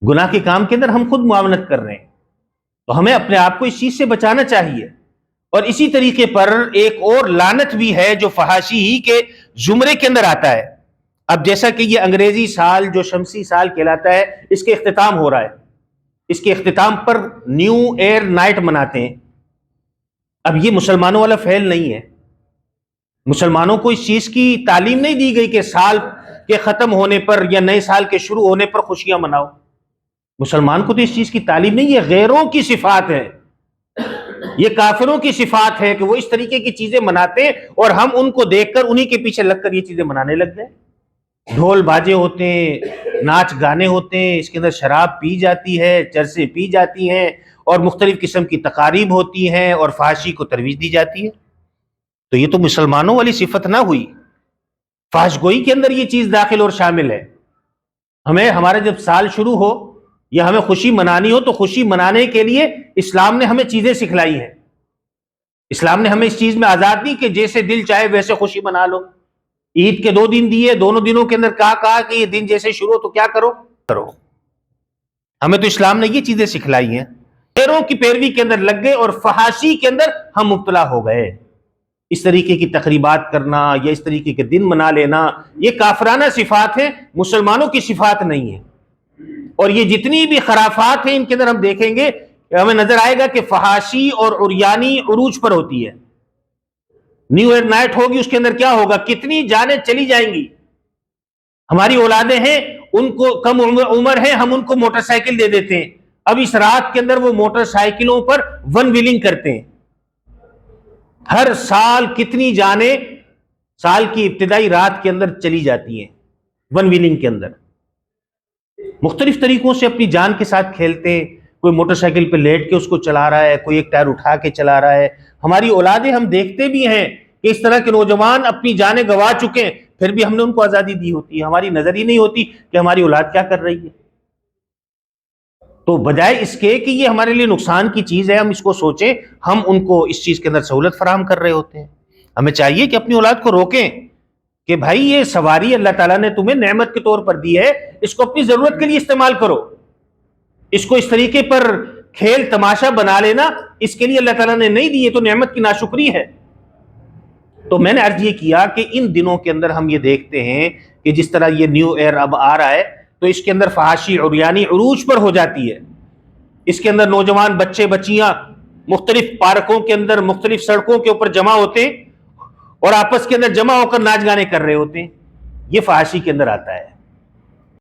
گناہ کے کام کے اندر ہم خود معاونت کر رہے ہیں، تو ہمیں اپنے آپ کو اس چیز سے بچانا چاہیے۔ اور اسی طریقے پر ایک اور لعنت بھی ہے جو فحاشی ہی کے زمرے کے اندر آتا ہے۔ اب جیسا کہ یہ انگریزی سال جو شمسی سال کہلاتا ہے، اس کے اختتام ہو رہا ہے، اس کے اختتام پر نیو ایئر نائٹ مناتے ہیں۔ اب یہ مسلمانوں والا فعل نہیں ہے، مسلمانوں کو اس چیز کی تعلیم نہیں دی گئی کہ سال کے ختم ہونے پر یا نئے سال کے شروع ہونے پر خوشیاں مناؤ۔ مسلمان کو تو اس چیز کی تعلیم نہیں، یہ غیروں کی صفات ہے، یہ کافروں کی صفات ہے کہ وہ اس طریقے کی چیزیں مناتے ہیں اور ہم ان کو دیکھ کر انہی کے پیچھے لگ کر یہ چیزیں منانے لگ گئے۔ ڈھول باجے ہوتے ہیں، ناچ گانے ہوتے ہیں، اس کے اندر شراب پی جاتی ہے، چرسیں پی جاتی ہیں، اور مختلف قسم کی تقاریب ہوتی ہیں اور فحاشی کو ترویج دی جاتی ہے۔ تو یہ تو مسلمانوں والی صفت نہ ہوئی، فحش گوئی کے اندر یہ چیز داخل اور شامل ہے۔ ہمارا جب سال شروع ہو یا ہمیں خوشی منانی ہو تو خوشی منانے کے لیے اسلام نے ہمیں چیزیں سکھلائی ہیں، اسلام نے ہمیں اس چیز میں آزاد نہیں کہ جیسے دل چاہے ویسے خوشی منا لو۔ عید کے 2 دن دیے، دونوں دنوں کے اندر کہا کہ یہ دن جیسے شروع ہو تو کیا کرو۔ ہمیں تو اسلام نے یہ چیزیں سکھلائی ہیں، غیروں کی پیروی کے اندر لگ گئے اور فحاشی کے اندر ہم مبتلا ہو گئے۔ اس طریقے کی تقریبات کرنا یا اس طریقے کے دن منا لینا، یہ کافرانہ صفات ہیں، مسلمانوں کی صفات نہیں ہیں۔ اور یہ جتنی بھی خرافات ہیں ان کے اندر ہم دیکھیں گے کہ ہمیں نظر آئے گا کہ فحاشی اور عریانی عروج پر ہوتی ہے۔ نیو ایئر نائٹ ہوگی، اس کے اندر کیا ہوگا، کتنی جانیں چلی جائیں گی۔ ہماری اولادیں ہیں، ان کو کم عمر ہے، ہم ان کو موٹر سائیکل دے دیتے ہیں، اب اس رات کے اندر وہ موٹر سائیکلوں پر ون ویلنگ کرتے ہیں۔ ہر سال کتنی جانیں سال کی ابتدائی رات کے اندر چلی جاتی ہیں ون ویلنگ کے اندر۔ مختلف طریقوں سے اپنی جان کے ساتھ کھیلتے ہیں، کوئی موٹر سائیکل پہ لیٹ کے اس کو چلا رہا ہے، کوئی ایک ٹائر اٹھا کے چلا رہا ہے۔ ہماری اولادیں ہم دیکھتے بھی ہیں کہ اس طرح کے نوجوان اپنی جانیں گنوا چکے ہیں، پھر بھی ہم نے ان کو آزادی دی ہوتی ہے، ہماری نظر ہی نہیں ہوتی کہ ہماری اولاد کیا کر رہی ہے۔ تو بجائے اس کے کہ یہ ہمارے لیے نقصان کی چیز ہے، ہم اس کو سوچیں، ہم ان کو اس چیز کے اندر سہولت فراہم کر رہے ہوتے ہیں۔ ہمیں چاہیے کہ اپنی اولاد کو روکیں کہ بھائی یہ سواری اللہ تعالیٰ نے تمہیں نعمت کے طور پر دی ہے، اس کو اپنی ضرورت کے لیے استعمال کرو۔ اس کو اس طریقے پر کھیل تماشا بنا لینا، اس کے لیے اللہ تعالیٰ نے نہیں دی، یہ تو نعمت کی ناشکری ہے۔ تو میں نے عرض یہ کیا کہ ان دنوں کے اندر ہم یہ دیکھتے ہیں کہ جس طرح یہ نیو ایئر اب آ رہا ہے تو اس کے اندر فحاشی عریانی عروج پر ہو جاتی ہے۔ اس کے اندر نوجوان بچے بچیاں مختلف پارکوں کے اندر، مختلف سڑکوں کے اوپر جمع ہوتے ہیں اور آپس کے اندر جمع ہو کر ناچ گانے کر رہے ہوتے ہیں۔ یہ فحاشی کے اندر آتا ہے۔